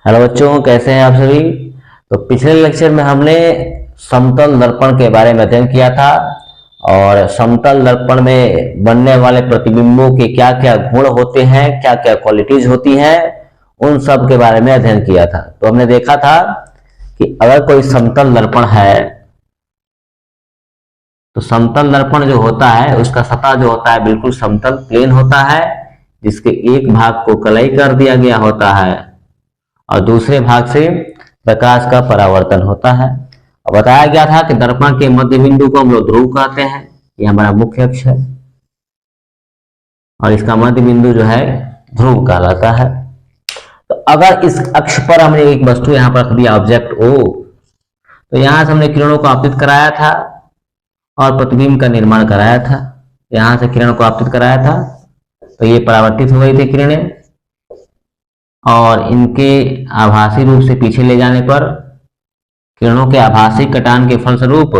Hello बच्चों, कैसे हैं आप सभी। तो पिछले लेक्चर में हमने समतल दर्पण के बारे में अध्ययन किया था और समतल दर्पण में बनने वाले प्रतिबिंबों के क्या क्या गुण होते हैं, क्या क्या क्वालिटीज होती हैं, उन सब के बारे में अध्ययन किया था। तो हमने देखा था कि अगर कोई समतल दर्पण है तो समतल दर्पण जो होता है उसका सतह जो होता है बिल्कुल समतल प्लेन होता है, जिसके एक भाग को कलई कर दिया गया होता है और दूसरे भाग से प्रकाश का परावर्तन होता है। और बताया गया था कि दर्पण के मध्य बिंदु को हम लोग ध्रुव कहते हैं, ये हमारा मुख्य अक्ष है और इसका मध्य बिंदु जो है ध्रुव कहलाता है। तो अगर इस अक्ष पर हमने एक वस्तु यहां पर रख दिया ऑब्जेक्ट ओ, तो यहां से हमने किरणों को आपतित कराया था और प्रतिबिंब का निर्माण कराया था। यहां से किरण को आपतित कराया था तो ये परावर्तित हो गई थी किरणें और इनके आभासी रूप से पीछे ले जाने पर किरणों के आभासी कटान के फलस्वरूप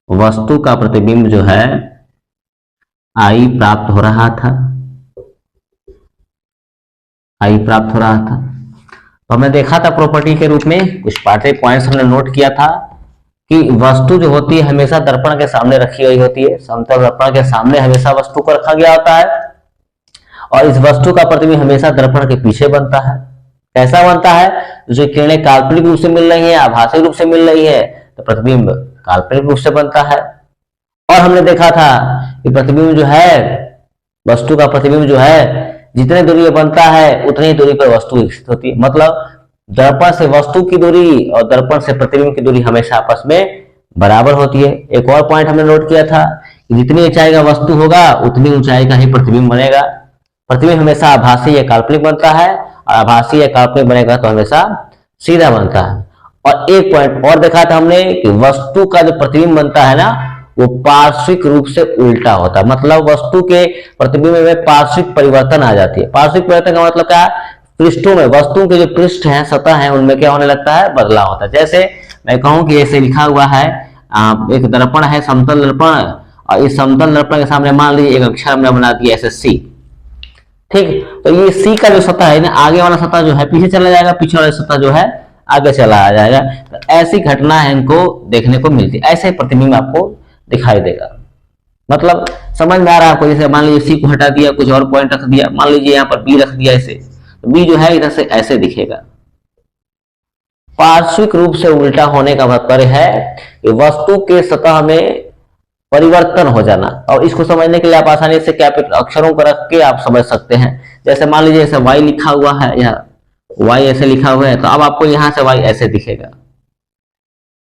वस्तु का प्रतिबिंब जो है आई प्राप्त हो रहा था। तो हमने देखा था प्रॉपर्टी के रूप में कुछ पार्टे पॉइंट्स हमने नोट किया था कि वस्तु जो होती है हमेशा दर्पण के सामने रखी हुई होती है। समतल दर्पण के सामने हमेशा वस्तु को रखा गया होता है और इस वस्तु का प्रतिबिंब हमेशा दर्पण के पीछे बनता है। कैसा बनता है? जो किरणें काल्पनिक रूप से मिल रही है, आभासी रूप से मिल रही है, तो प्रतिबिंब काल्पनिक रूप से बनता है। और हमने देखा था कि प्रतिबिंब जो है, वस्तु का प्रतिबिंब जो है जितने दूरी पर बनता है उतनी ही दूरी पर वस्तु स्थित होती है। मतलब दर्पण से वस्तु की दूरी और दर्पण से प्रतिबिंब की दूरी हमेशा आपस में बराबर होती है। एक और पॉइंट हमने नोट किया था कि जितनी ऊंचाई का वस्तु होगा उतनी ऊंचाई का ही प्रतिबिंब बनेगा। प्रतिबिंब हमेशा आभासी या काल्पनिक बनता है और आभासी या काल्पनिक बनेगा तो हमेशा सीधा बनता है। और एक पॉइंट और देखा था हमने कि वस्तु का जो प्रतिबिंब बनता है ना, वो पार्श्विक रूप से उल्टा होता है। मतलब वस्तु के प्रतिबिंब में पार्श्विक परिवर्तन आ जाती है। पार्श्विक परिवर्तन का मतलब क्या है? पृष्ठों में, वस्तु के जो पृष्ठ हैं, सतह है, उनमें क्या होने लगता है? बदलाव होता है। जैसे मैं कहूं कि ऐसे लिखा हुआ है, एक दर्पण है, समतल दर्पण, और इस समतल दर्पण के सामने मान लीजिए एक अक्षर हमने बना दिया ऐसे सी। ठीक, तो ये सी का जो सतह है ना, आगे वाला सतह जो है पीछे चला जाएगा, पीछे वाला सतह जो है आगे चला आ जाएगा। तो ऐसी घटना है इनको देखने को मिलती है। ऐसे प्रतिबिंब आपको दिखाई देगा। मतलब समझ में आ रहा है आपको? जैसे मान लीजिए सी को हटा दिया, कुछ और पॉइंट रख दिया, मान लीजिए यहाँ पर बी रख दिया, ऐसे तो बी जो है इधर से ऐसे दिखेगा। पार्श्विक रूप से उल्टा होने का तात्पर्य है कि वस्तु के सतह में परिवर्तन हो जाना। और इसको समझने के लिए आप आसानी से कैपिटल अक्षरों को रख के आप समझ सकते हैं। जैसे मान लीजिए ऐसे y लिखा हुआ है, यहाँ y ऐसे लिखा हुआ है, तो अब आपको यहाँ से y ऐसे दिखेगा।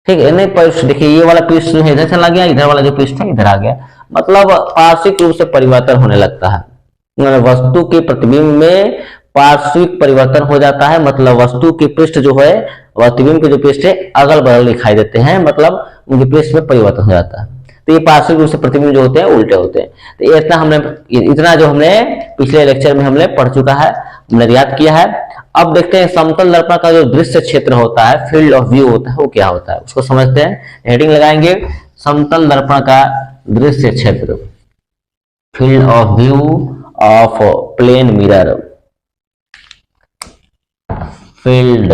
ठीक है, नहीं पृष्ठ देखिए, ये वाला पृष्ठ जो है इधर चला गया, इधर वाला जो पृष्ठ है इधर आ गया। मतलब पार्श्विक रूप से परिवर्तन होने लगता है। वस्तु के प्रतिबिंब में पार्श्विक परिवर्तन हो जाता है। मतलब वस्तु के पृष्ठ जो है, प्रतिबिंब के जो पृष्ठ है अगल बगल दिखाई देते हैं, मतलब उनके पृष्ठ में परिवर्तन हो जाता है। तो ये पार्श्विक रूप से प्रतिबिंब जो होते हैं उल्टे होते हैं। तो इतना जो हमने पिछले लेक्चर में हमने पढ़ चुका है, हमने याद किया है। अब देखते हैं समतल दर्पण का जो दृश्य क्षेत्र होता है, फील्ड ऑफ व्यू होता है, वो क्या होता है उसको समझते हैं। हेडिंग लगाएंगे, समतल दर्पण का दृश्य क्षेत्र, field of view of plane mirror, field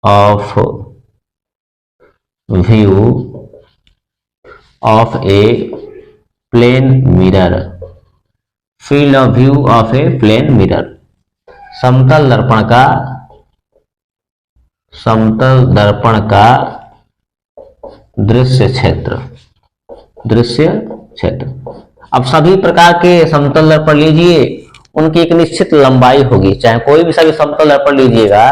of view of a plane mirror, field of view of a plane mirror. समतल दर्पण का दृश्य क्षेत्र। अब सभी प्रकार के समतल दर्पण लीजिए, उनकी एक निश्चित लंबाई होगी। चाहे कोई भी सभी समतल दर्पण लीजिएगा,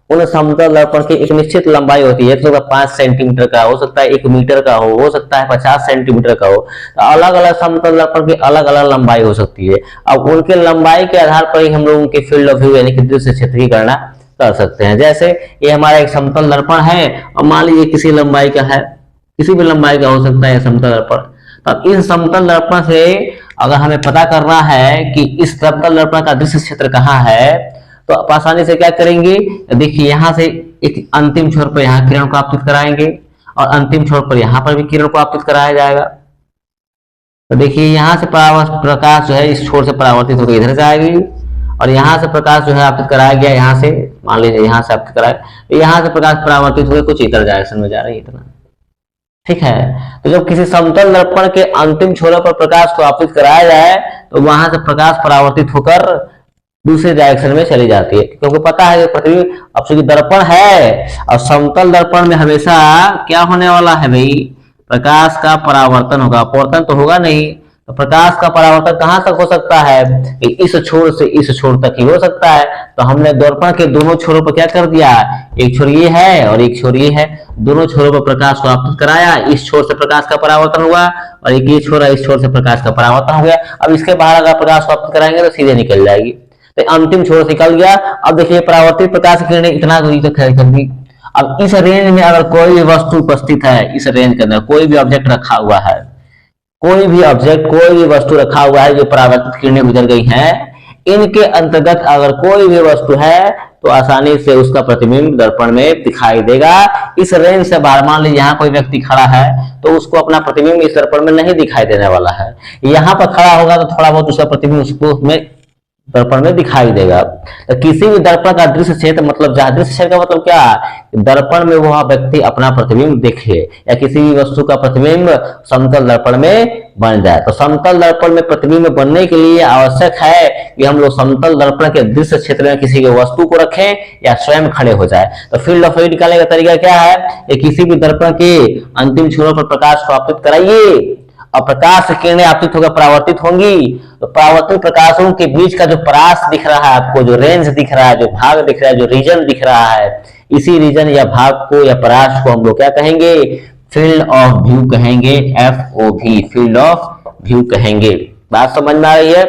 उन समतल दर्पण की एक निश्चित लंबाई होती है। 5 सेंटीमीटर का हो सकता है, 1 मीटर का हो सकता है 50 सेंटीमीटर का हो। तो अलग अलग समतल दर्पण की अलग अलग लंबाई हो सकती है। अब उनके लंबाई के आधार पर ही हम लोग उनके फील्ड ऑफ व्यू यानी कि दृश्य क्षेत्र की गणना कर सकते हैं। जैसे ये हमारा एक समतल दर्पण है और मान लीजिए किसी लंबाई का है, किसी भी लंबाई का हो सकता है समतल दर्पण। तो इस समतल दर्पण से अगर हमें पता करना है कि इस समतल दर्पण का दृश्य क्षेत्र कहाँ है, तो आप आसानी से क्या करेंगे? देखिए, यहां से एक अंतिम छोर पर यहाँ किरण को आपतित कराएंगे और अंतिम छोर पर यहाँ पर भी किरण को आपतित कराया जाएगा। तो देखिए, यहाँ से प्रकाश जो है इस छोर से परावर्तित होकर इधर जाएगी और यहाँ से प्रकाश जो है आपतित कराया गया, यहाँ से मान लीजिए यहाँ से आपतित कराया, तो यहाँ से प्रकाश परावर्तित हुए कुछ इतर डायरेक्शन में जा रही है इतना, ठीक है। तो जब किसी समतल दर्पण के अंतिम छोर पर प्रकाश को आपतित कराया जाए तो वहां से प्रकाश परावर्तित होकर दूसरे डायरेक्शन में चली जाती है, क्योंकि पता है कि पृथ्वी अब चूंकि दर्पण है और समतल दर्पण में हमेशा क्या होने वाला है भाई, प्रकाश का परावर्तन होगा, अपवर्तन तो होगा नहीं। तो प्रकाश का परावर्तन कहां तक हो सकता है कि इस छोर से इस छोर तक ही हो सकता है। तो हमने दर्पण के दोनों छोरों पर क्या कर दिया, एक छोर ये है और एक छोर ये है, दोनों छोरों पर प्रकाश को आपतित कराया, इस छोर से प्रकाश का परावर्तन हुआ और एक ये छोर है, इस छोर से प्रकाश का परावर्तन हो गया। अब इसके बाहर अगर प्रकाश को आपतित कराएंगे तो सीधे निकल जाएगी, तो अंतिम छोर से निकल गया। अब देखिए परावर्तित प्रकाश की किरणें इतना दूरी तक कर दी। अब इस रेंज में अगर कोई भी वस्तु उपस्थित है, इस रेंज के अंदर कोई भी ऑब्जेक्ट रखा हुआ है, कोई भी ऑब्जेक्ट कोई भी वस्तु रखा हुआ है जो परावर्तित किरणें गुजर गई हैं, इनके अंतर्गत अगर कोई भी वस्तु है तो आसानी से उसका प्रतिबिंब दर्पण में दिखाई देगा। इस रेंज से बाहर मान लीजिए यहाँ कोई व्यक्ति खड़ा है तो उसको अपना प्रतिबिंब इस दर्पण में नहीं दिखाई देने वाला है, यहाँ पर खड़ा होगा तो थोड़ा बहुत उसका प्रतिबिंब उसको उसमें दर्पण में दिखाई देगा। तो किसी भी दर्पण का दृश्य क्षेत्र मतलब जहां दृश्य क्षेत्र का मतलब क्या, दर्पण में वह व्यक्ति अपना प्रतिबिंब देखे या किसी भी वस्तु का प्रतिबिंब समतल दर्पण में बन जाए। तो समतल दर्पण में प्रतिबिंब बनने के लिए आवश्यक है कि हम लोग समतल दर्पण के दृश्य क्षेत्र में किसी के वस्तु को रखें या स्वयं खड़े हो जाए। तो फील्ड ऑफ व्यू निकालने का तरीका क्या है, किसी भी दर्पण के अंतिम छोरों पर प्रकाश को आपतित कराइए और प्रकाश किरणें आपतित होकर परावर्तित होंगी। तो परावर्तित प्रकाशों के बीच का जो परास दिख रहा है आपको, जो रेंज दिख रहा है, जो भाग दिख रहा है, जो रीजन दिख रहा है, इसी रीजन या भाग को या परास को हम लोग क्या कहेंगे, फील्ड ऑफ व्यू कहेंगे, FOV फील्ड ऑफ व्यू कहेंगे। बात समझ में आ रही है।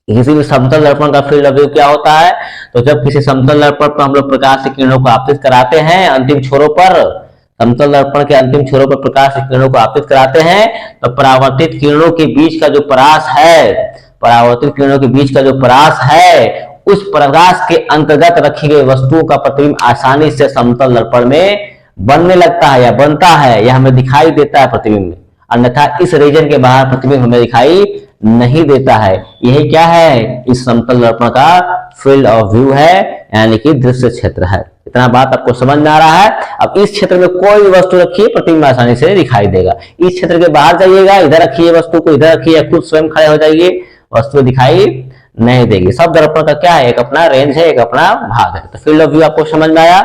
किसी भी समतल दर्पण का फील्ड ऑफ व्यू क्या होता है, तो जब किसी समतल दर्पण पर हम लोग प्रकाश की किरणों को आपतित कराते हैं अंतिम छोरों पर, समतल दर्पण के अंतिम छोरों पर प्रकाश की किरणों को आपतित कराते हैं तो परावर्तित किरणों के बीच का जो परास है, परावर्तित किरणों के बीच का जो परास है, उस प्रकाश के अंतर्गत रखी गई वस्तुओं का प्रतिबिंब आसानी से समतल दर्पण में बनने लगता है या बनता है या हमें दिखाई देता है प्रतिबिंब, अन्यथा इस रीजन के बाहर प्रतिबिंब हमें दिखाई नहीं देता है। यही क्या है, इस समतल दर्पण का फील्ड ऑफ व्यू है, यानी कि दृश्य क्षेत्र है। इतना बात आपको समझ में आ रहा है। अब इस क्षेत्र में कोई भी वस्तु रखिए प्रतिबिंब आसानी से दिखाई देगा। इस क्षेत्र के बाहर जाइएगा, इधर रखिए वस्तु को, इधर रखिए, खुद स्वयं खड़े हो जाइए, वस्तु दिखाई नहीं देगी। सब दर्पण का क्या है, एक अपना रेंज है, एक अपना भाग है। तो फील्ड ऑफ व्यू आपको समझ में आया।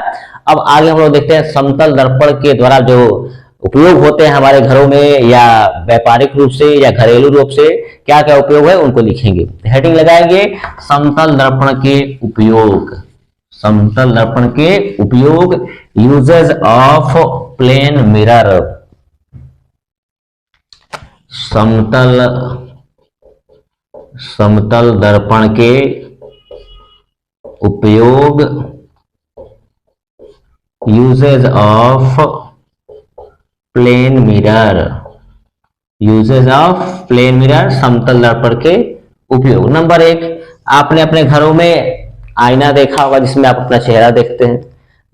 अब आगे हम लोग देखते हैं समतल दर्पण के द्वारा जो उपयोग होते हैं हमारे घरों में या व्यापारिक रूप से या घरेलू रूप से क्या क्या उपयोग है उनको लिखेंगे। हेडिंग लगाएंगे समतल दर्पण के उपयोग, समतल दर्पण के उपयोग, यूजेज ऑफ प्लेन मिरर, समतल दर्पण के उपयोग, uses of plane mirror, uses of plane mirror, समतल दर्पण के उपयोग। नंबर 1, आपने अपने घरों में आईना देखा होगा जिसमें आप अपना चेहरा देखते हैं।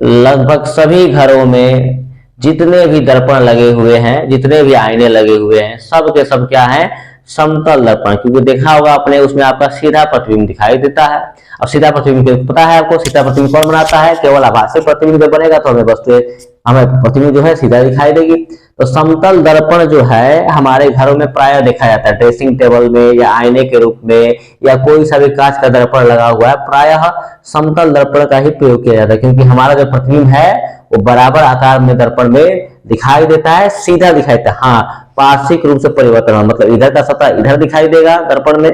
लगभग सभी घरों में जितने भी दर्पण लगे हुए हैं, जितने भी आईने लगे हुए हैं, सब के सब क्या है, समतल दर्पण। क्योंकि देखा होगा आपने उसमें आपका सीधा प्रतिबिंब दिखाई देता है। अब सीधा प्रतिबिंब पता है आपको, सीधा प्रतिबिंब कौन बनाता है, केवल आभासी प्रतिबिंब बनेगा तो हमें वस्तु हमें प्रतिबिंब जो है सीधा दिखाई देगी। तो समतल दर्पण जो है हमारे घरों में प्राय देखा जाता है, ड्रेसिंग टेबल में या आईने के रूप में या कोई सा भी कांच का दर्पण लगा हुआ है, प्रायः समतल दर्पण का ही प्रयोग किया जाता है। क्योंकि हमारा जो प्रतिबिंब है वो बराबर आकार में दर्पण में दिखाई देता है, सीधा दिखाई देता है। हाँ, पार्श्विक रूप से परिवर्तन हो, मतलब इधर का सतह इधर दिखाई देगा दर्पण में,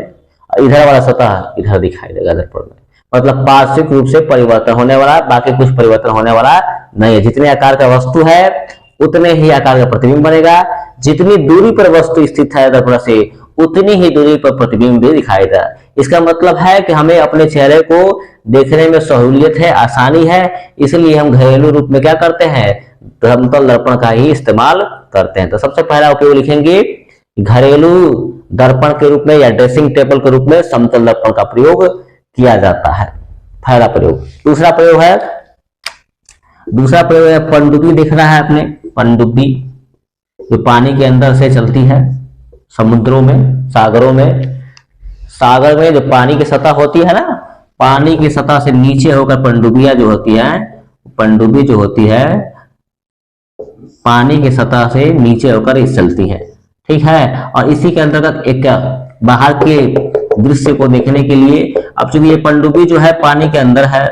इधर वाला सतह इधर दिखाई देगा दर्पण में, मतलब पार्श्विक रूप से परिवर्तन होने वाला, बाकी कुछ परिवर्तन होने वाला नहीं है। जितने आकार का वस्तु है उतने ही आकार का प्रतिबिंब बनेगा। जितनी दूरी पर वस्तु स्थित है दर्पण से उतनी ही दूरी पर प्रतिबिंब भी दिखाई देगा। इसका मतलब है कि हमें अपने चेहरे को देखने में सहूलियत है, आसानी है, इसलिए हम घरेलू रूप में क्या करते हैं, समतल दर्पण का ही इस्तेमाल करते हैं। तो सबसे पहला उपयोग लिखेंगे घरेलू दर्पण के रूप में या ड्रेसिंग टेबल के रूप में समतल दर्पण का प्रयोग किया जाता है, पहला प्रयोग। दूसरा प्रयोग है पनडुब्बी दिख रहा है अपने, पनडुब्बी जो पानी के अंदर से चलती है समुद्रों में, सागरों में। सागर में जो पानी की सतह होती है ना, पानी की सतह से नीचे होकर पनडुब्बियां जो होती है, पनडुब्बी जो होती है पानी की सतह से नीचे होकर चलती है, ठीक है। और इसी के अंतर्गत एक बाहर के दृश्य को देखने के लिए, अब चूंकि ये पनडुब्बी जो है पानी के अंदर है,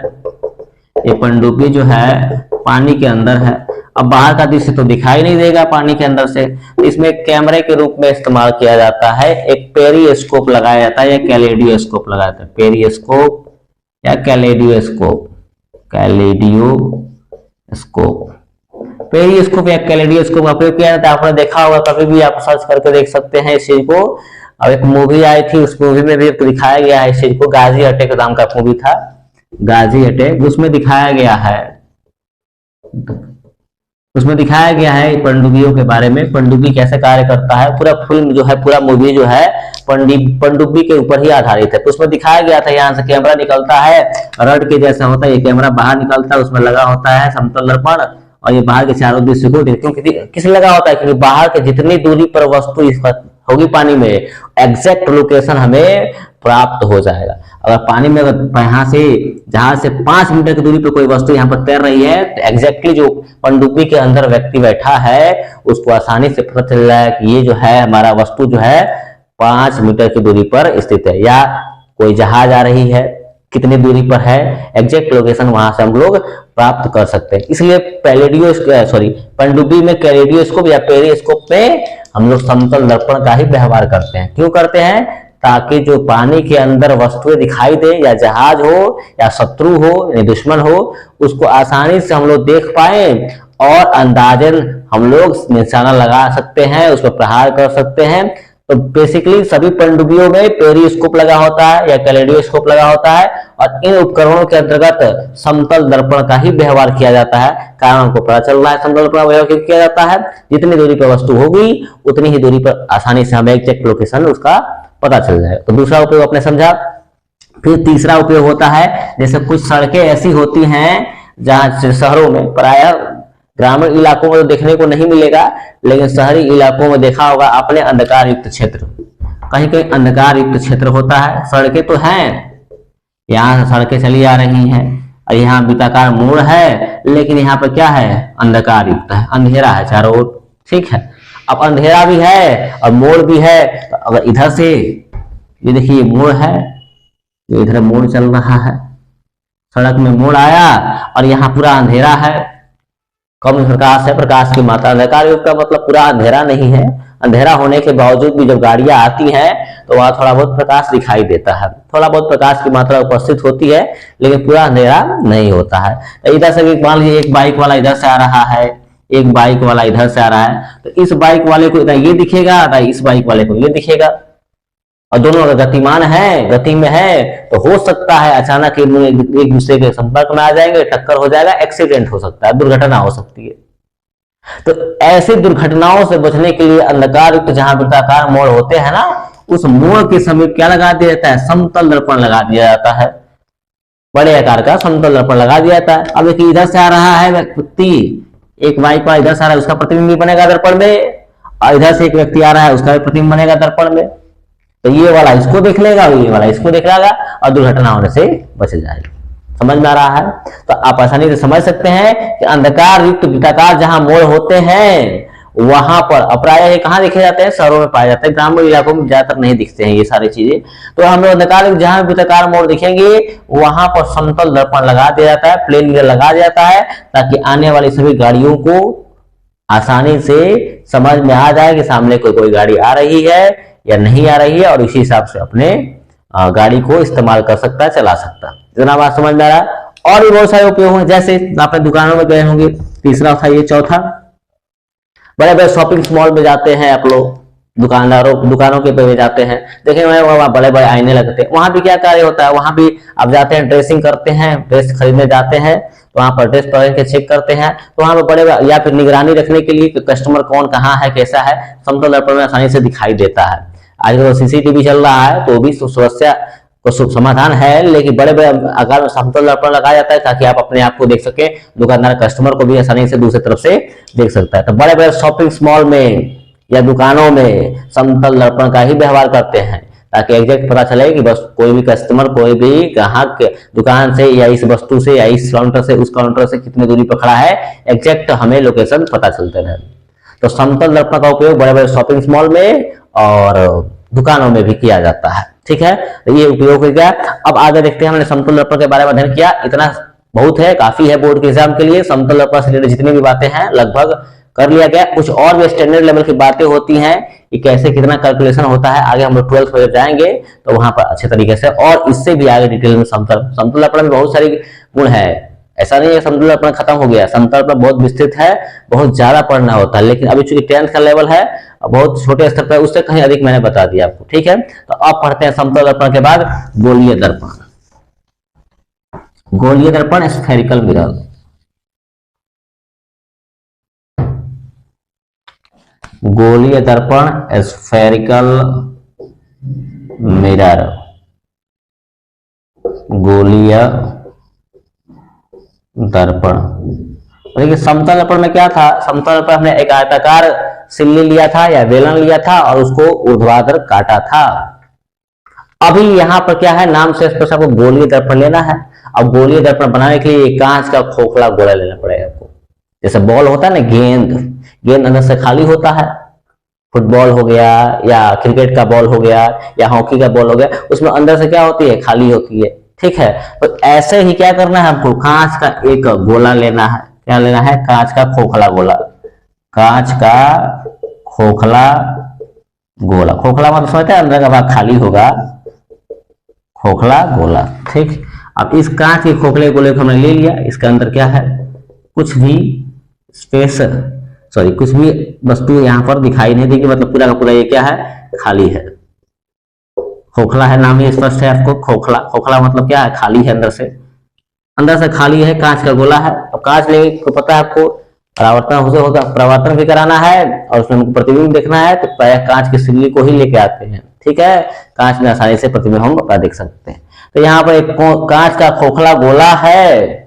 ये पनडुब्बी जो है पानी के अंदर है, अब बाहर का दृश्य तो दिखाई नहीं देगा पानी के अंदर से, इसमें कैमरे के रूप में इस्तेमाल किया जाता है, एक पेरिस्कोप लगाया जाता है या कैलेडियोस्कोप लगाया जाता है, पेरिस्कोप या कैलेडियोस्कोप, कैलेडियोस्कोप, पेरिस्कोप या कैलेडियोस्कोप का प्रयोग किया जाता है। आपने देखा होगा, कभी भी आप सर्च करके देख सकते हैं इस चीज को। अब एक मूवी आई थी, उस मूवी में भी दिखाया गया है इस चीज को, गाजी अटैक नाम का मूवी था, गाजी अटैक, उसमें दिखाया गया है, उसमें दिखाया गया है पनडुब्बियों के बारे में, पनडुब्बी कैसे कार्य करता है। पूरा फिल्म जो है, पूरा मूवी जो है पनडुब्बी के ऊपर ही आधारित है। तो उसमें दिखाया गया था, यहाँ से कैमरा निकलता है, रड के जैसा होता है, ये कैमरा बाहर निकलता है, उसमें लगा होता है समतल दर्पण, और ये बाहर के चारों दृश्य को देखते हो। किस लगा होता है? क्योंकि बाहर के जितनी दूरी पर वस्तु होगी पानी में, एग्जैक्ट लोकेशन हमें प्राप्त हो जाएगा। अगर पानी में यहाँ से जहां से 5 मीटर की दूरी पर कोई वस्तु यहाँ पर तैर रही है, तो एग्जैक्टली जो पनडुब्बी के अंदर व्यक्ति बैठा है उसको आसानी से पता चल रहा है कि ये जो है हमारा वस्तु जो है 5 मीटर की दूरी पर स्थित है, या कोई जहाज आ रही है कितनी दूरी पर है, एग्जैक्ट लोकेशन वहां से हम लोग प्राप्त कर सकते हैं। इसलिए पनडुब्बी में कैलेडियोस्कोप या पेरिस्कोप में हम लोग समतल दर्पण का ही व्यवहार करते हैं। क्यों करते हैं? ताकि जो पानी के अंदर वस्तुएं दिखाई दे, या जहाज हो या शत्रु हो या दुश्मन हो, उसको आसानी से हम लोग देख पाए और अंदाजन हम लोग निशाना लगा सकते हैं, उस पर प्रहार कर सकते हैं। तो बेसिकली सभी पनडुब्बियों में पेरिस्कोप लगा होता है या कैलेडियोस्कोप लगा होता है, और इन उपकरणों के अंतर्गत समतल दर्पण का ही व्यवहार किया जाता है। कारण हमको पता चल रहा है समतल दर्पण का व्यवहार किया जाता है, जितनी दूरी पर वस्तु होगी उतनी ही दूरी पर आसानी से हमें एग्जैक्ट लोकेशन उसका पता चल जाएगा। तो दूसरा उपयोग आपने समझा। फिर तीसरा उपयोग होता है, जैसे कुछ सड़कें ऐसी होती हैं जहां शहरों में, प्रायः ग्रामीण इलाकों में तो देखने को नहीं मिलेगा, लेकिन शहरी इलाकों में देखा होगा आपने, अंधकार युक्त क्षेत्र, कहीं कहीं अंधकार युक्त क्षेत्र होता है। सड़कें तो हैं, यहाँ से सड़कें चली आ रही हैं और यहाँ वृत्ताकार मोड़ है, लेकिन यहाँ पर क्या है? अंधकार युक्त है, अंधेरा है चारों ओर, ठीक है। अब अंधेरा भी है और मोड़ भी है, तो अगर इधर से ये देखिए मोड़ है, तो इधर मोड़ चल रहा है, सड़क में मोड़ आया और यहाँ पूरा अंधेरा है, कम प्रकाश है, प्रकाश की मात्रा, अंधकार युक्त का मतलब पूरा अंधेरा नहीं है, अंधेरा होने के बावजूद भी जब गाड़ियां आती हैं तो वहां थोड़ा बहुत प्रकाश दिखाई देता है, थोड़ा बहुत प्रकाश की मात्रा उपस्थित होती है, लेकिन पूरा अंधेरा नहीं होता है। तो इधर से मान लीजिए एक बाइक वाला इधर से आ रहा है, एक बाइक वाला इधर से आ रहा है, तो इस बाइक वाले को ये दिखेगा, इस बाइक वाले को ये दिखेगा, और दोनों अगर गतिमान है, गति में है, तो हो सकता है अचानक एक दूसरे के संपर्क में आ जाएंगे, टक्कर हो जाएगा, एक्सीडेंट हो सकता है, दुर्घटना हो सकती है। तो ऐसी दुर्घटनाओं से बचने के लिए अंधकार युक्त जहां वृत्ताकार मोड़ होते हैं ना, उस मोड़ के समीप क्या लगा दिया जाता है? समतल दर्पण लगा दिया जाता है, बड़े आकार का समतल दर्पण लगा दिया जाता है। अब देखिए इधर से आ रहा है व्यक्ति, एक बाइक पर इधर से आ रहा है, उसका प्रतिबिंब भी बनेगा दर्पण में, और इधर से एक व्यक्ति आ रहा है, उसका भी प्रतिबिंब बनेगा दर्पण में। तो ये वाला इसको देख लेगा, ये वाला इसको देख लेगा, और दुर्घटना होने से बच जाएगी। समझ में आ रहा है? तो आप आसानी से समझ सकते हैं कि अंधकार युक्त वृत्ताकार जहां मोड़ होते हैं वहां पर प्रायः कहाँ देखे जाते हैं? शहरों में पाए जाते हैं, ग्रामीण इलाकों में ज्यादातर नहीं दिखते हैं ये सारी चीजें। तो हम लोग अंधकार जहां वृत्ताकार मोड़ दिखेंगे वहां पर समतल दर्पण लगा दिया जाता है, प्लेन मिरर लगा दिया जाता है, ताकि आने वाली सभी गाड़ियों को आसानी से समझ में आ जाए कि सामने कोई गाड़ी आ रही है या नहीं आ रही है, और इसी हिसाब से अपने गाड़ी को इस्तेमाल कर सकता है, चला सकता है। जनाब बात समझ में आ रहा है? और भी बहुत सारे उपयोग हैं, जैसे आपने दुकानों में गए होंगे, तीसरा था ये। चौथा, बड़े बड़े शॉपिंग मॉल में जाते हैं आप लोग, दुकानों के पे जाते हैं, देखें वहां बड़े बड़े आईने लगते हैं। वहां भी क्या कार्य होता है? वहां भी आप जाते हैं, ड्रेसिंग करते हैं, ड्रेस खरीदने जाते हैं, तो वहां पर ड्रेस पहन के चेक करते हैं। तो वहां पर बड़े, या फिर निगरानी रखने के लिए कि कस्टमर कौन कहाँ है, कैसा है, समतल दर्पण में आसानी से दिखाई देता है। आजकल तो सीसीटीवी चल रहा है, तो भी समस्या को समाधान है, लेकिन बड़े बड़े आकार में समतल दर्पण लगाया जाता है ताकि आप अपने आप को देख सके, दुकानदार कस्टमर को भी आसानी से दूसरी तरफ से देख सकता है। तो बड़े बड़े शॉपिंग मॉल में या दुकानों में समतल दर्पण का ही व्यवहार करते हैं, ताकि एग्जैक्ट पता चले कि बस कोई भी कस्टमर, कोई भी ग्राहक दुकान से या इस वस्तु से या इस काउंटर से उस काउंटर से कितनी दूरी पर खड़ा है, एग्जैक्ट हमें लोकेशन पता चलते रहे। तो समतल दर्पण का उपयोग बड़े बड़े शॉपिंग मॉल में और दुकानों में भी किया जाता है। ठीक है, ये उपयोग हो गया। अब आगे देखते हैं, हमने समतल दर्पण के बारे में अध्ययन किया, इतना बहुत है, काफी है बोर्ड के एग्जाम के लिए। समतल दर्पण से रिलेटेड जितनी भी बातें हैं लगभग कर लिया गया। कुछ और भी स्टैंडर्ड लेवल की बातें होती हैं कि कैसे कितना कैलकुलेशन होता है, आगे हम लोग 12th में जाएंगे तो वहां पर अच्छे तरीके से, और इससे भी आगे डिटेल में समतल दर्पण में बहुत सारी गुण है। ऐसा नहीं है समतल दर्पण खत्म हो गया, समतल दर्पण बहुत विस्तृत है, बहुत ज्यादा पढ़ना होता है, लेकिन अभी चूंकि 10th का लेवल है, बहुत छोटे स्तर पर, उससे कहीं अधिक मैंने बता दिया आपको। ठीक है, तो अब पढ़ते हैं समतल दर्पण के बाद गोलीय दर्पण। गोलीय दर्पण, स्फेरिकल मिरर। गोलीय दर्पण, स्फेरिकल मिरर। गोलीय दर्पण। देखिए समतल दर्पण में क्या था, समतल दर्पण हमने एक आयताकार सिल्ली लिया था या बेलन लिया था और उसको ऊर्ध्वाधर काटा था। अभी यहाँ पर क्या है, नाम से स्पष्ट आपको गोलीय दर्पण लेना है। अब गोलीय दर्पण बनाने के लिए कांच का खोखला गोला लेना पड़ेगा आपको। जैसे बॉल होता है ना, गेंद अंदर से खाली होता है, फुटबॉल हो गया या क्रिकेट का बॉल हो गया या हॉकी का बॉल हो गया, उसमें अंदर से क्या होती है, खाली होती है। ठीक है, तो ऐसे ही क्या करना है हमको, कांच का एक गोला लेना है। क्या लेना है, कांच का खोखला गोला। कांच का खोखला गोला, खोखला मतलब समझते हैं, अंदर का भाग खाली होगा, खोखला गोला। ठीक, अब इस कांच के खोखले गोले को हमने ले लिया, इसके अंदर क्या है, कुछ भी स्पेस, सॉरी कुछ भी वस्तु यहाँ पर दिखाई नहीं देगी, मतलब पूरा का पूरा ये क्या है, खाली है। खोखला है, नाम ही स्पष्ट है आपको, खोखला। खोखला मतलब क्या है, खाली है, अंदर से खाली है, कांच का गोला है। अब कांच ले को पता है आपको परावर्तन उसे होगा, परावर्तन भी कराना है और उसमें प्रतिबिंब देखना है, तो कांच की सिल्ली को ही लेके आते हैं। ठीक है, कांच में आसानी से प्रतिबिंब हम अपना देख सकते हैं। तो यहाँ पर एक कांच का खोखला गोला है।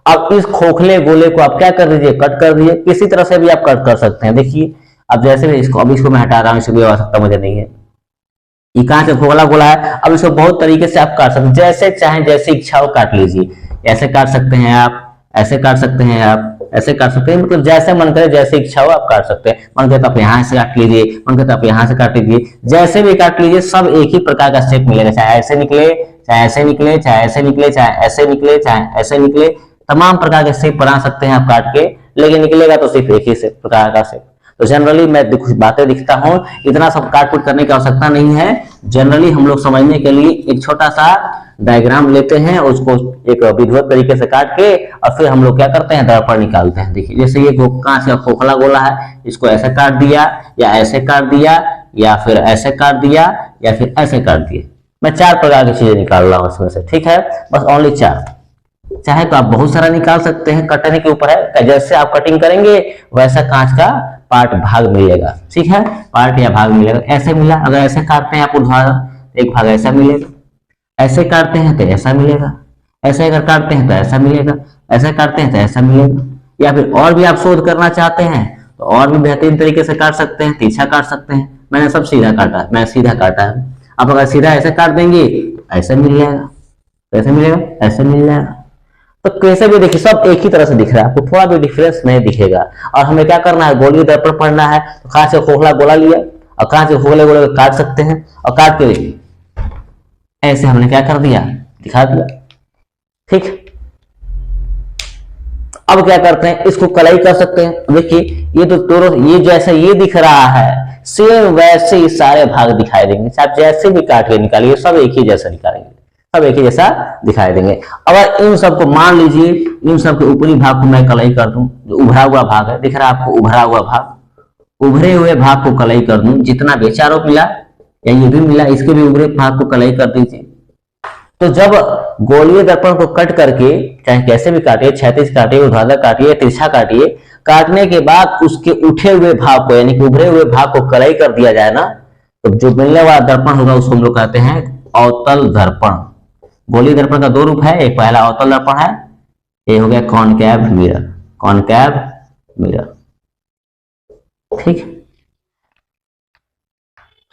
अब इस खोखले गोले को आप क्या कर दीजिए, कट कर दीजिए। किसी तरह से भी आप कट कर सकते हैं। देखिए अब जैसे भी इसको, अब इसको मैं हटा रहा हूं, इसकी आवश्यकता मुझे नहीं है। ये कांच का खोखला गोला है, अब इसको बहुत तरीके से आप काट सकते हैं, जैसे चाहे जैसी इच्छा हो काट लीजिए। ऐसे काट सकते हैं आप, ऐसे काट सकते हैं आप, ऐसे काट सकते हैं, मतलब जैसे मन करे जैसे इच्छा हो आप काट सकते हैं। मन करे तो आप यहाँ से काट लीजिए, मन करे तो आप यहाँ से काट लीजिए, जैसे भी काट लीजिए, सब एक ही प्रकार का शेप मिलेगा। चाहे ऐसे निकले, चाहे ऐसे निकले, चाहे ऐसे निकले, चाहे ऐसे निकले, चाहे ऐसे निकले, तमाम प्रकार के शेप बना सकते हैं आप काट के, लेकिन निकलेगा तो सिर्फ एक ही प्रकार का शेप। तो जनरली मैं कुछ बातें दिखता हूँ, इतना सब काट कूट करने की आवश्यकता नहीं है। जनरली हम लोग समझने के लिए एक छोटा सा डायग्राम लेते हैं, उसको एक विधिवत तरीके से काट के और फिर हम लोग क्या करते हैं, दर्पण निकालते हैं। देखिए जैसे ये कांच का खोखला गोला है, इसको ऐसे काट दिया या ऐसे काट दिया या फिर ऐसे काट दिया या फिर ऐसे काट दिया। मैं 4 प्रकार की चीजें निकाल रहा हूँ इसमें से। ठीक है, बस ओनली 4। चाहे तो आप बहुत सारा निकाल सकते हैं, कटने के ऊपर है, जैसे आप कटिंग करेंगे वैसा कांच का पार्ट भाग मिलेगा। ठीक है, पार्ट या भाग मिलेगा। ऐसे मिला, अगर ऐसे काटते हैं आप ऊर्ध्वाधर, एक भाग ऐसा मिलेगा, ऐसे काटते हैं तो ऐसा मिलेगा, ऐसे अगर काटते हैं तो ऐसा मिलेगा, ऐसे काटते हैं तो ऐसा मिलेगा। या फिर और भी आप शोध करना चाहते हैं तो और भी बेहतरीन तरीके से काट सकते हैं, तिरछा काट सकते हैं। मैंने सब सीधा काटा, मैं सीधा काटा है। आप अगर सीधा ऐसे काट देंगे ऐसे मिल जाएगा, कैसे मिलेगा, ऐसे मिल जाएगा। तो कैसे भी देखिए सब एक ही तरह से दिख रहा है, आपको थोड़ा भी डिफरेंस नहीं दिखेगा। और हमें क्या करना है, गोलीय दर्पण पढ़ना है, तो कांच का खोखला गोला लिया और कांच के खोखले गोले को काट सकते हैं और काट के देखिए ऐसे हमने क्या कर दिया, दिखा दिया। ठीक, अब क्या करते हैं, इसको कलाई कर सकते हैं। देखिए ये तो दोनों, ये जैसा ये दिख रहा है सेम वैसे ही सारे भाग दिखाई देंगे। आप जैसे भी काट के निकालिए सब एक ही जैसा निकालेंगे, सब एक ही जैसा दिखाई देंगे। अगर इन सबको मान लीजिए, इन सब के ऊपरी भाग को मैं कलाई कर दूं, जो उभरा हुआ भाग है, दिख रहा है आपको उभरा हुआ भाग, उभरे हुए भाग को कलाई कर दूं, जितना भी चारों मिला या ये भी मिला, इसके भी उभरे भाग को कलाई कर दीजिए। तो जब गोलीय दर्पण को कट करके, चाहे कैसे भी काटिए, क्षैतिज काटिए, ऊर्ध्वाधर काटिए, तिरछा काटिए, काटने के बाद उसके उठे हुए भाग को यानी कि उभरे हुए भाग को कलाई कर दिया जाए ना, तो जो मिलने वाला दर्पण होगा उसको हम लोग कहते हैं अवतल दर्पण। गोलीय दर्पण का 2 रूप है, एक पहला अवतल दर्पण है, ये हो गया कॉनकैव मिरर, कॉनकैव मिरर। ठीक,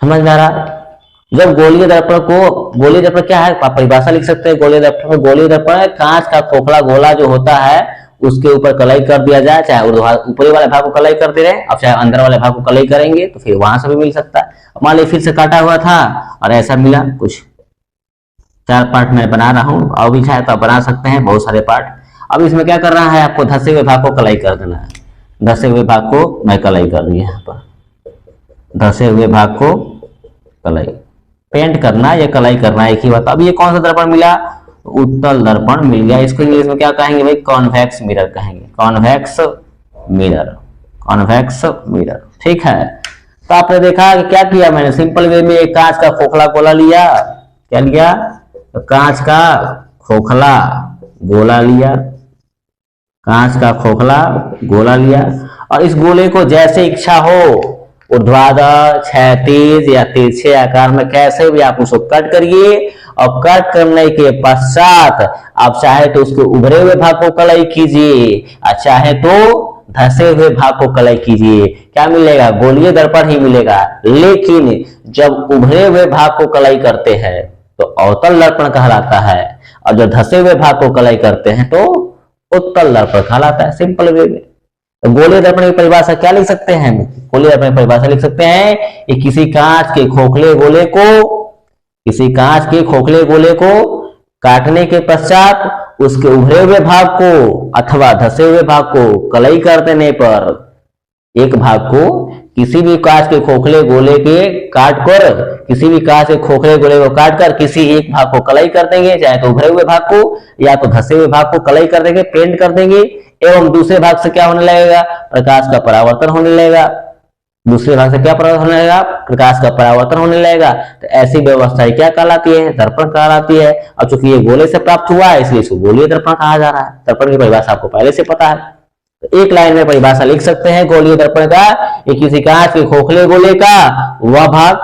समझ में आ रहा है? जब गोलीय दर्पण को, गोलीय दर्पण क्या है, आप परिभाषा लिख सकते हैं गोलीय दर्पण में। गोलीय दर्पण है कांच का खोखला गोला जो होता है उसके ऊपर कलई कर दिया जाए, चाहे ऊपरी वाले भाग को कलई कर दे रहे हैं, अब चाहे अंदर वाले भाग को कलई करेंगे तो फिर वहां से भी मिल सकता है। मान लीजिए फिर से काटा हुआ था और ऐसा मिला, कुछ 4 पार्ट मैं बना रहा हूँ, और भी चाहे तो आप बना सकते हैं बहुत सारे पार्ट। अब इसमें क्या कर रहा है, आपको धसे हुए भाग को कलई कर देना है। धसे हुए भाग को मैं कलई कर दिया, यहाँ पर धसे हुए भाग को कलई, पेंट करना या कलई करना एक ही बात। अब ये कौन सा दर्पण मिला, उत्तल दर्पण मिल गया। इसको इंग्लिश में क्या कहेंगे भाई, कॉन्वेक्स मिरर कहेंगे, कॉन्वेक्स मिरर, कॉन्वेक्स मिरर। ठीक है, तो आपने देखा कि क्या किया मैंने, सिंपल वे में एक कांच का खोखला गोला लिया, क्या लिया, तो कांच का खोखला गोला लिया, कांच का खोखला गोला लिया, और इस गोले को जैसे इच्छा हो ऊर्ध्वाधर, क्षैतिज या तिरछे आकार में कैसे भी आप उसको कट करिए, और कट करने के पश्चात आप चाहे तो उसके उभरे हुए भाग को कलई कीजिए और चाहे तो धसे हुए भाग को कलई कीजिए। क्या मिलेगा, गोलीय दर्पण ही मिलेगा। लेकिन जब उभरे हुए भाग को कलई करते हैं तो अवतल दर्पण कहलाता है, और जब धसे हुए भाग को कलई करते हैं तो उत्तल दर्पण कहलाता है। सिंपल वे में गोलीय दर्पण की परिभाषा क्या लिख सकते हैं, गोलीय दर्पण की परिभाषा लिख सकते हैं कि किसी कांच के खोखले गोले को, किसी कांच के खोखले गोले को काटने के पश्चात उसके उभरे हुए भाग को अथवा धसे हुए भाग को कलई कर देने पर, एक भाग को किसी भी कांच के खोखले गोले के काटकर, किसी भी कांच के खोखले गोले को काटकर किसी एक भाग को कलई कर देंगे, चाहे तो उभरे हुए भाग को या तो धसे हुए भाग को कलई कर देंगे, पेंट कर देंगे, एवं दूसरे भाग से क्या होने लगेगा, प्रकाश का परावर्तन होने लगेगा। दूसरे भाग से क्या परावर्तन होने लगेगा, प्रकाश का परावर्तन होने लगेगा। तो ऐसी व्यवस्था क्या कहलाती है, दर्पण कहलाती है। अब चूंकि ये गोले से प्राप्त हुआ है इसलिए इसको गोलीय दर्पण कहा जा रहा है। दर्पण की परिभाषा आपको पहले से पता है, तो एक लाइन में परिभाषा लिख सकते हैं गोलीय दर्पण का, ये किसी कांच के खोखले गोले का वह भाग,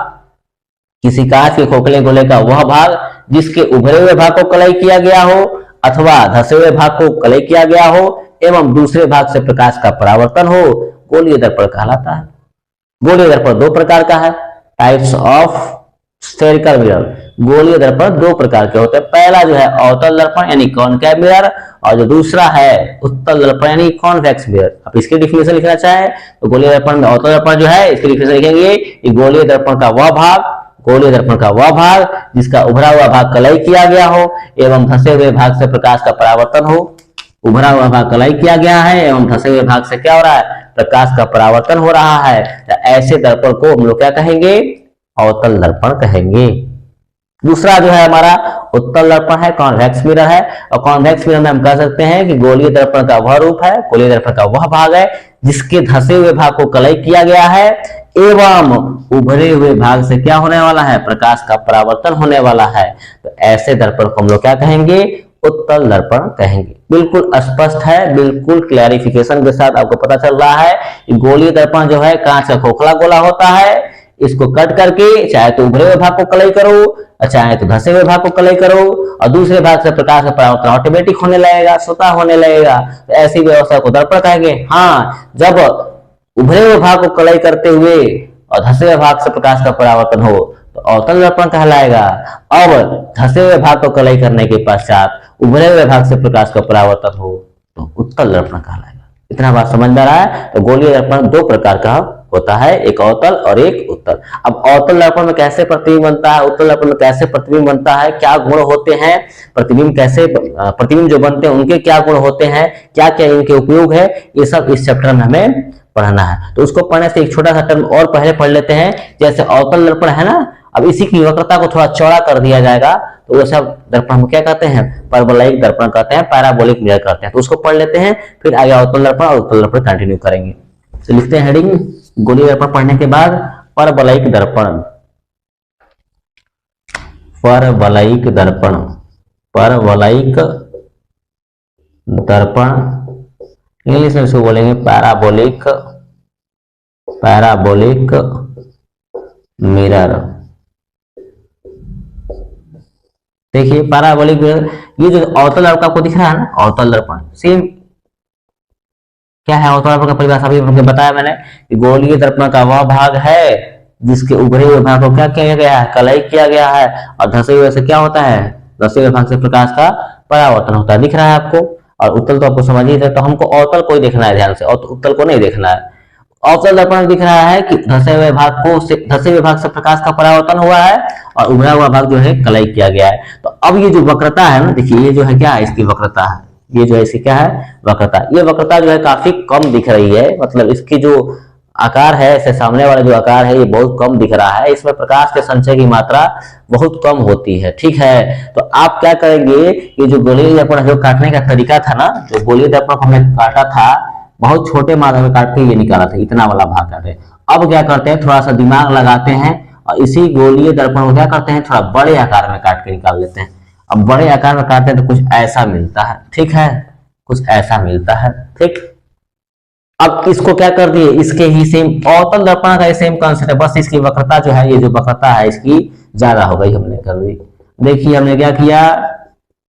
किसी कांच के खोखले गोले का वह भाग जिसके उभरे हुए भाग को कलई किया गया हो अथवा धसे हुए भाग को कलई किया गया हो एवं दूसरे भाग से प्रकाश का परावर्तन हो, गोलीय दर्पण कहलाता है। गोलीय दर्पण 2 प्रकार का है, टाइप्स ऑफ स्फेरिकल मिरर। गोलीय दर्पण 2 प्रकार के होते हैं। पहला जो है अवतल दर्पण यानी कॉनकेव मिरर, और जो दूसरा है उत्तल दर्पण यानी कॉन्वेक्स मिरर। आप इसकी डिफिनेशन लिखना चाहे तो गोलीय दर्पण में अवतल दर्पण जो है इसकी डिफिनेशन लिखेंगे कि गोलीय दर्पण का वह भाग, गोलीय दर्पण का वह भाग जिसका उभरा हुआ भाग कलई किया गया हो एवं धसे हुए भाग से प्रकाश का परावर्तन हो। उभरा हुआ भाग कलई किया गया है एवं धसे हुए भाग से क्या हो रहा है, प्रकाश का परावर्तन हो रहा है। तो ऐसे दर्पण को हम लोग क्या कहेंगे, अवतल दर्पण कहेंगे। दूसरा जो है हमारा उत्तल दर्पण है, कॉन्वेक्स मिरर है। और कॉन्वेक्स मिरर में हम कह सकते हैं कि गोलीय दर्पण का वह रूप है, गोलीय दर्पण का वह भाग है जिसके धसे हुए भाग को कलई किया गया है एवं उभरे हुए भाग से क्या होने वाला है, प्रकाश का परावर्तन होने वाला है। तो ऐसे दर्पण को हम लोग क्या कहेंगे, उत्तल दर्पण कहेंगे। बिल्कुल स्पष्ट है, बिल्कुल क्लैरिफिकेशन के साथ आपको पता चल रहा है कि गोलीय दर्पण जो है कांच का खोखला गोला होता है, इसको कट करके चाहे तो उभरे हुए भाग को कलई करो और चाहे तो धसे हुए भाग को कलई करो, और दूसरे भाग से प्रकाश का परावर्तन ऑटोमेटिक होने लगेगा, स्वतः होने लगेगा। तो ऐसी व्यवस्था को दर्पण कहेंगे। हाँ, जब उभरे हुए भाग को कलई करते हुए और धसे हुए भाग से प्रकाश का परावर्तन हो तो अवतल दर्पण कहलाएगा। अब धसे हुए भाग को कलई करने के पश्चात उभरे हुए भाग से प्रकाश का परावर्तन हो तो उत्तल दर्पण कहलाएगा। इतना बात समझ में आ रहा है। तो गोलीय दर्पण 2 प्रकार का होता है, एक अवतल और एक उत्तल। अब अवतल दर्पण में कैसे प्रतिबिंब बनता है, उत्तल दर्पण में कैसे प्रतिबिंब बनता है, क्या गुण होते हैं, प्रतिबिंब कैसे, प्रतिबिंब जो बनते हैं उनके क्या गुण होते हैं, क्या क्या इनके उपयोग है, ये सब इस चैप्टर में हमें पढ़ना है। तो उसको पढ़ने से एक छोटा सा टर्म और पहले पढ़ लेते हैं। जैसे अवतल दर्पण है ना, अब इसी की वक्रता को थोड़ा चौड़ा कर दिया जाएगा तो वो सब दर्पण हम क्या कहते हैं, परबोलाइक दर्पण कहते हैं, पैराबोलिक मिरर कहते हैं। तो उसको पढ़ लेते हैं, फिर आगे अवतल दर्पण और उत्तल दर्पण कंटिन्यू करेंगे। तो लिखते हैं हेडिंग, गोलीय दर्पण पढ़ने के बाद परबोलाइक दर्पण, परबोलाइक दर्पण, परबोलाइक दर्पण इंग्लिश में इसको बोलेंगे पैराबोलिक, पैराबोलिक मिरर। देखिए पैराबोलिक मिरर, ये जो अवतल दर्पण आपको दिख रहा है ना, अवतल दर्पण सेम क्या है, अवतल दर्पण का परिभाषा भी बताया मैंने कि गोलीय दर्पण का वह भाग है जिसके उभरे हुए भाग को क्या किया गया है, कलई किया गया है, और धसे हुए से क्या होता है, धसे हुए भाग से प्रकाश का परावर्तन होता है। दिख रहा है आपको? और उत्तल तो आपको समझ ही थे, तो हमको अवतल को ही देखना है ध्यान से, और उत्तल को नहीं देखना है। अवतल दर्पण दिख रहा है कि धसे हुए भाग से प्रकाश का परावर्तन हुआ है और उभरा हुआ भाग जो है कलई किया गया है। तो अब ये जो वक्रता है ना, देखिए ये जो है क्या है, इसकी वक्रता है, ये जो है इसकी क्या है, वक्रता। ये वक्रता जो है काफी कम दिख रही है, मतलब इसकी जो आकार है, इससे सामने वाला जो आकार है ये बहुत कम दिख रहा है, इसमें प्रकाश के संचय की मात्रा बहुत कम होती है। ठीक है, तो आप क्या करेंगे, ये जो गोलीय दर्पण जो काटने का तरीका था ना, जो गोलीय दर्पण को हमने काटा था, बहुत छोटे मात्रा में काट के ये निकाला था, इतना वाला भाग काटे। अब क्या करते हैं, थोड़ा सा दिमाग लगाते हैं और इसी गोलीय दर्पण को क्या करते हैं, थोड़ा बड़े आकार में काट के निकाल लेते हैं। अब बड़े आकार में काटते हैं तो कुछ ऐसा मिलता है। ठीक है, कुछ ऐसा मिलता है। ठीक, अब इसको क्या कर दिए, इसके ही सेम अवतल दर्पण का सेम कंसेप्ट है, बस इसकी वक्रता जो है, ये जो वक्रता है इसकी ज्यादा हो गई, हमने कर दी। देखिए हमने क्या किया,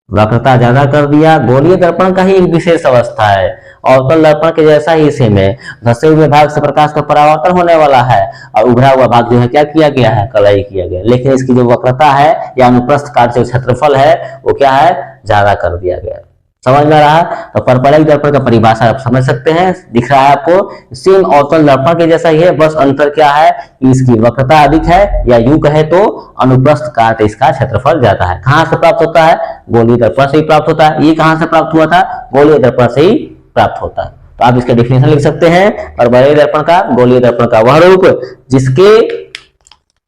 वक्रता ज्यादा कर दिया। गोलीय दर्पण का ही एक विशेष अवस्था है, अवतल दर्पण के जैसा ही सेम है, धसे हुए भाग से प्रकाश का परावर्तन होने वाला है और उभरा हुआ भाग जो है क्या किया गया है, कलई किया गया। लेकिन इसकी जो वक्रता है या अनुप्रस्थ काट जो क्षेत्रफल है वो क्या है, ज्यादा कर दिया गया। समझ में आ रहा है? तो परवलयिक दर्पण का परिभाषा आप समझ सकते हैं, दिख रहा है आपको, सेम अवतल दर्पण के जैसा ही है, बस अंतर क्या है कि इसकी वक्रता अधिक है, या यूं कहे तो अनुप्रस्थ काट इसका क्षेत्रफल ज्यादा है। कहां से प्राप्त होता है, गोलीय दर्पण से ही प्राप्त होता है। ये कहां से प्राप्त हुआ था, गोलीय दर्पण से ही प्राप्त होता है। तो आप इसका डेफिनेशन लिख सकते हैं, परवलयिक दर्पण का, गोलीय दर्पण का वह रूप जिसके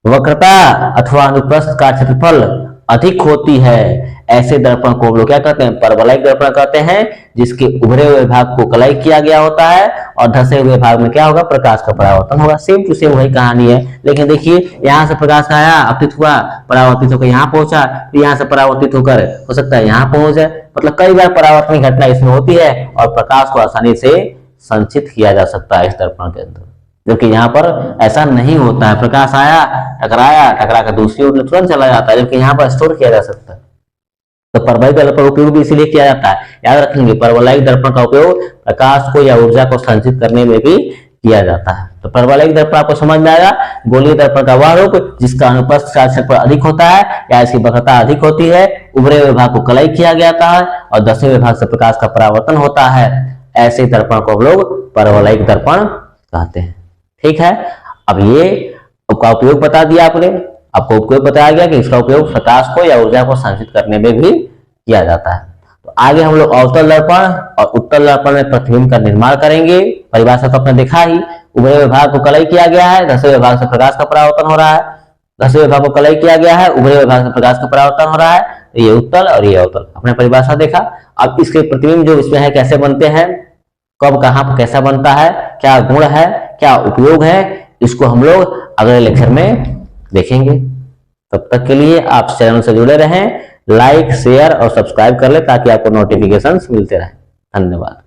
वक्रता अथवा अनुप्रस्थ काट क्षेत्रफल अधिक होती है, ऐसे दर्पण को हम लोग क्या कहते हैं, परवलयिक दर्पण कहते हैं, जिसके उभरे हुए भाग को कलई किया गया होता है और धसे हुए भाग में क्या होगा, प्रकाश का परावर्तन होगा। सेम टू सेम वही कहानी है, लेकिन देखिए यहाँ से प्रकाश का आया, अपतित हुआ, परावर्तित होकर यहाँ पहुंचा, यहाँ से परावर्तित होकर हो सकता है यहाँ पहुंच जाए, मतलब कई बार परावर्तन घटना इसमें होती है और प्रकाश को आसानी से संचित किया जा सकता है इस दर्पण के अंदर, जबकि यहाँ पर ऐसा नहीं होता है। प्रकाश आया, टकराया, टकरा कर दूसरी ओर तुरंत चला जाता है, जबकि यहाँ पर स्टोर किया जा सकता है। तो परवलयिक दर्पण का उपयोग भी इसीलिए किया जाता है, याद रखेंगे, परवलयिक दर्पण का उपयोग प्रकाश को या ऊर्जा को संचित करने में भी किया जाता है। तो परवलयिक दर्पण आपको समझ में आएगा, गोलीय दर्पण का वह रूप जिसका अनुप्रस्थ काट क्षेत्रफल अधिक होता है या इसकी वक्रता अधिक होती है, उभरे हुए भाग को कलई किया जाता है और धसे हुए भाग से प्रकाश का परावर्तन होता है, ऐसे दर्पण को हम लोग परवलयिक दर्पण कहते हैं। ठीक है, अब ये का उपयोग बता दिया आपने, आपको उपयोग बताया गया कि इसका उपयोग प्रकाश को या ऊर्जा को संचित करने में भी किया जाता है। तो आगे हम लोग अवतल दर्पण और उत्तल दर्पण में प्रतिबिंब का निर्माण करेंगे। परिभाषा तो आपने देखा ही, उभरे हुए भाग को कलई किया गया है, धसे हुए भाग से प्रकाश का परावर्तन हो रहा है, धसे हुए भाग को कलई किया गया है, उभरे हुए भाग से प्रकाश का परावर्तन हो रहा है, तो ये उत्तल और ये अवतल, अपने परिभाषा देखा। अब इसके प्रतिबिंब जो इसमें है कैसे बनते हैं, कब कहां कैसा बनता है, क्या गुण है, क्या उपयोग है, इसको हम लोग अगले लेक्चर में देखेंगे। तब तक के लिए आप चैनल से जुड़े रहें, लाइक, शेयर और सब्सक्राइब कर ले ताकि आपको नोटिफिकेशंस मिलते रहें। धन्यवाद।